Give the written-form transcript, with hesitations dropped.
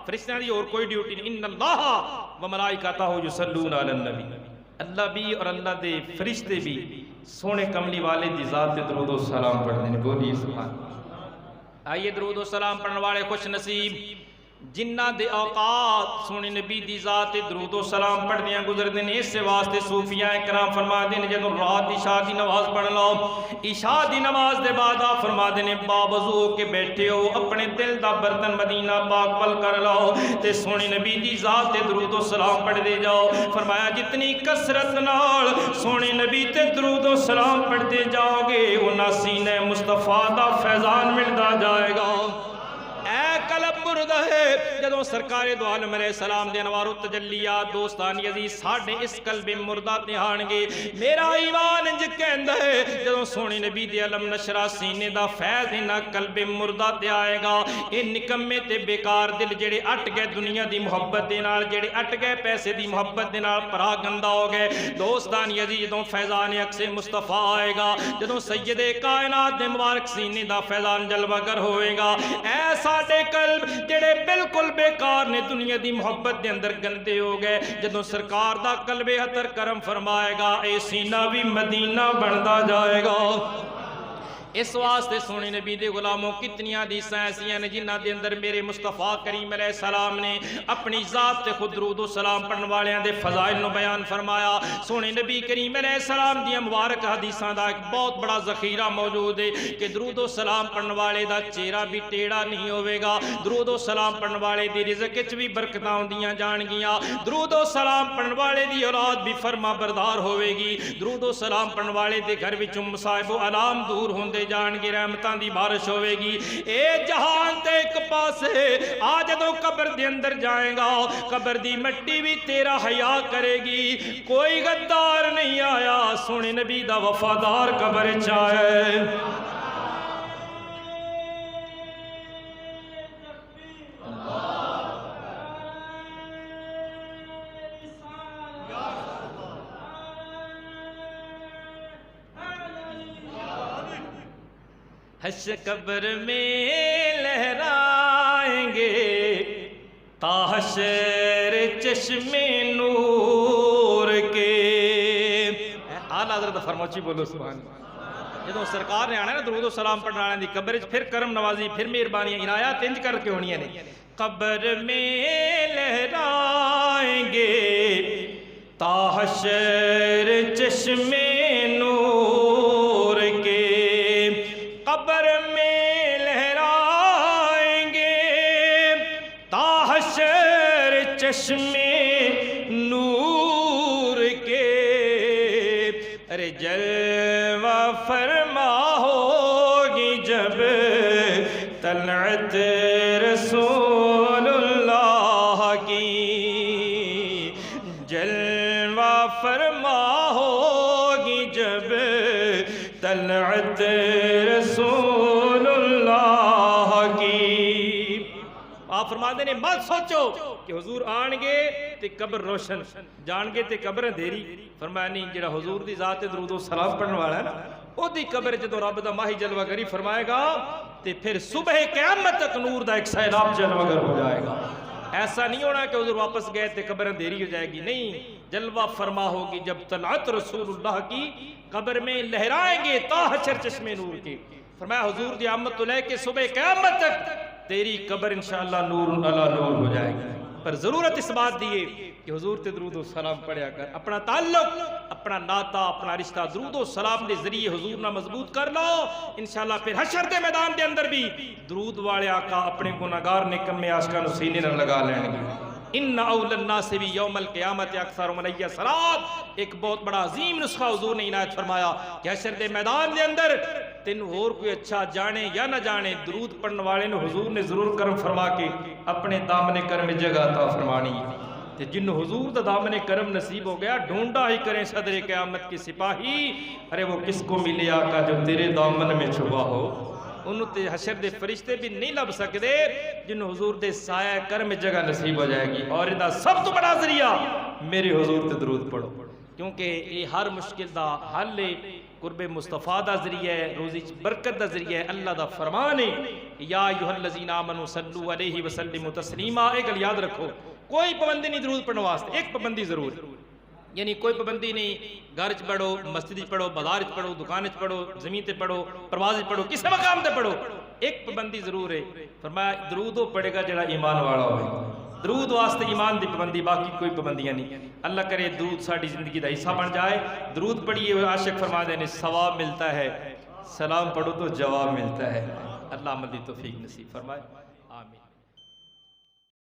فرشتیاں دی اور کوئی ڈیوٹی نہیں. ان اللہ و ملائکتہ یصلون علی النبی. اللہ بھی اور اللہ دے فرشتے بھی سونے کملی والے دی ذات تے درود و سلام پڑھتے ہیں. بولیے سبحان اللہ. آئیے درود و سلام پڑھنے والے خوش نصیب جنہ دے اوقات سونے نبی دی ذات درود و سلام پڑھ دیاں گزر دیں. اس سے واسطے صوفیاء کرام فرما دیں جدو رات عشاء دی نماز پڑھ لو عشاء دی نماز دے بعد آپ فرما دیں باوضو کے بیٹھے ہو اپنے دل دا برتن مدینہ پاک پل کر لو تے سونے نبی دی ذات درود و سلام پڑھ دے جاؤ. فرمایا جتنی کثرت نال سونے نبی تے درود و سلام پڑھ دے جاؤ گے انہاں سینے مصطفیٰ دا فیضان ملدا جائے گا. اے قلب مردہ ہے جدو سرکار دو عالم علیہ السلام دے انوار و تجلیات دوستانی عزیز ساڑھے اس قلب مردہ تہان گے. میرا ایمان انج کہندہ ہے جدو سونے نبی دے علم نشرہ سینے دا فیض انہ قلب مردہ تے آئے گا. ان نکمے تے بیکار دل جڑے اٹھ گئے دنیا دی محبت دے نال جڑے اٹھ گئے پیسے دی محبت دے نال پرا گندہ ہو گئے. دوستانی عزیز جدو فیضان اکس مصطفیٰ آئے گا جدو سید کائنات دے مبارک سینے دا فیضان جلوہ گر ہوئے گا. ایسا ساڑھے قلب جڑے بالکل بیکار نے دنیا دی محبت دے اندر گندے ہو گئے جدو سرکار دا قلب حتر کرم فرمائے گا اے سینہ بھی مدینہ بندا جائے گا. اس واسطے سونے نبی دے غلاموں کتنی حدیثاں ایسیاں نے جنہ دے اندر میرے مصطفیٰ کریم علیہ السلام نے اپنی ذات تے خود درود و سلام پڑھن والیاں دے فضائل نو بیان فرمایا. سونے نبی کریم علیہ السلام دی مبارک حدیثاں دا ایک بہت بڑا ذخیرہ موجود ہے کہ درود و سلام پڑھن والے دا چہرہ بھی ٹیڑھا نہیں ہوئے گا. درود و سلام پڑھن والے دی رزق وچ بھی برکتاں ہوندیاں جان گیاں. درود و سلام پڑھن والے دی اولاد بھی فرما بردار ہوئے گی. درود و سلام پڑھن والے دے گھر وچ مصائب و علام دور ہوندے جان گی رحمتاں دی بارش ہوئے گی. اے جہان تے ایک پاسے آج جدوں قبر دے اندر جائیں گا قبر دی مٹی بھی تیرا حیا کرے گی. کوئی غدار نہیں آیا سونے نبی دا وفادار قبر چاہے. حش قبر میں لہرائیں گے تا حشر چشم نور کے. اعلیٰ حضرت فرموچی بولو سبحان اللہ. جدو سرکار نے آنا ہے نا درود و سلام پڑھنے والے دی قبر پھر کرم نوازی پھر مہربانی عنایات انج کر کے ہونی ہے. قبر میں لہرائیں گے تا حشر چشم نور کے. قبر میں لہرائیں گے تا حشر چشم نور کے. ارے جلوہ فرما ہوگی جب طلعت رسول اللہ کی. جلوہ فرما ہوگی جب طلعت رسول اللہ کی. آپ فرما دیں مت سوچو کہ حضور آن گے تے قبر روشن جان گے تے قبر اندھیری. فرمایا نہیں جڑا حضور دی ذات درود و سلام پڑھنے والا ہے نا او دی قبر جدو رب دا ماہی جلوہ گری فرمائے گا تے پھر صبح قیامت تک نور دا ایک سیلاب جلوہ گر ہو جائے گا. ایسا نہیں ہونا کہ حضور واپس گئے تے قبر اندھیری ہو جائے گی. نہیں جلوہ فرما ہوگی جب طلعت رسول اللہ کی قبر میں لہرائیں گے تا حشر چشم نور کے. فرمایا حضور دی آمد تو لے کے صبح قیامت تک تیری قبر انشاءاللہ نور علی نور ہو جائے گی. پر ضرورت اس بات دیئے کہ حضور تے درود و سلام پڑھیا کر. اپنا تعلق اپنا ناتا اپنا رشتہ درود و سلام دے ذریعے حضور نہ مضبوط کر لو انشاءاللہ پھر حشر دے میدان دے اندر بھی درود والے آقا اپنے گناہگار نکمے عاشقاں سینے نہ لگا لیں گے. ان اول الناس بھی یوم القیامت اکثر من الصلاۃ. ایک بہت بڑا عظیم نسخہ حضور نے عنایت فرمایا کہ حشر دے میدان دے اندر تین اور کوئی اچھا جانے یا نہ جانے درود پڑھنے والے نے حضور نے ضرور کرم فرما کے اپنے دامن کرم میں جگہ عطا فرمانی. تے جن حضور دا دامن کرم نصیب ہو گیا ڈھونڈا ہی کریں صدر قیامت کی سپاہی. ارے وہ کس کو ملے آقا جو تیرے دامن میں چھپا ہو. انہوں تے حشر دے فرشتے بھی نہیں لب سکتے جن حضور دے سایہ کرم میں جگہ نصیب ہو جائے گی. اور اندہ سب تو بڑا ذریعہ میرے حضور تے درود پڑھو کیونکہ یہ ہر مشکل دا حل ہے. قرب مصطفیٰ دا ذریعہ ہے، روزی برکت دا ذریعہ ہے، اللہ دا فرمان ہے یا ایھا الذین آمنوا صلوا علیہ وسلموا تسلیما۔ ایک گل یاد رکھو، کوئی پابندی نہیں درود پڑھنے واسطے، ایک پابندی ضرور، یعنی کوئی پابندی نہیں گھر چ پڑھو، مسجد چ پڑھو، بازار چ پڑھو، دکان چ پڑھو، زمین تے پڑھو، پرواز چ پڑھو، کسی مقام تے پڑھو، ایک پابندی ضرور ہے، فرمایا درود وہ پڑھے گا جڑا ایمان والا ہوئے، درود واسطے ایمان دی پابندی، باقی کوئی پابندیاں نہیں۔ اللہ کرے درود ساڑی زندگی دا حصہ بن جائے۔ درود پڑھیے، عاشق فرما دینے ثواب ملتا ہے، سلام پڑھو تو جواب ملتا ہے۔ اللہ عمل دی توفیق نصیب فرمائے، آمین۔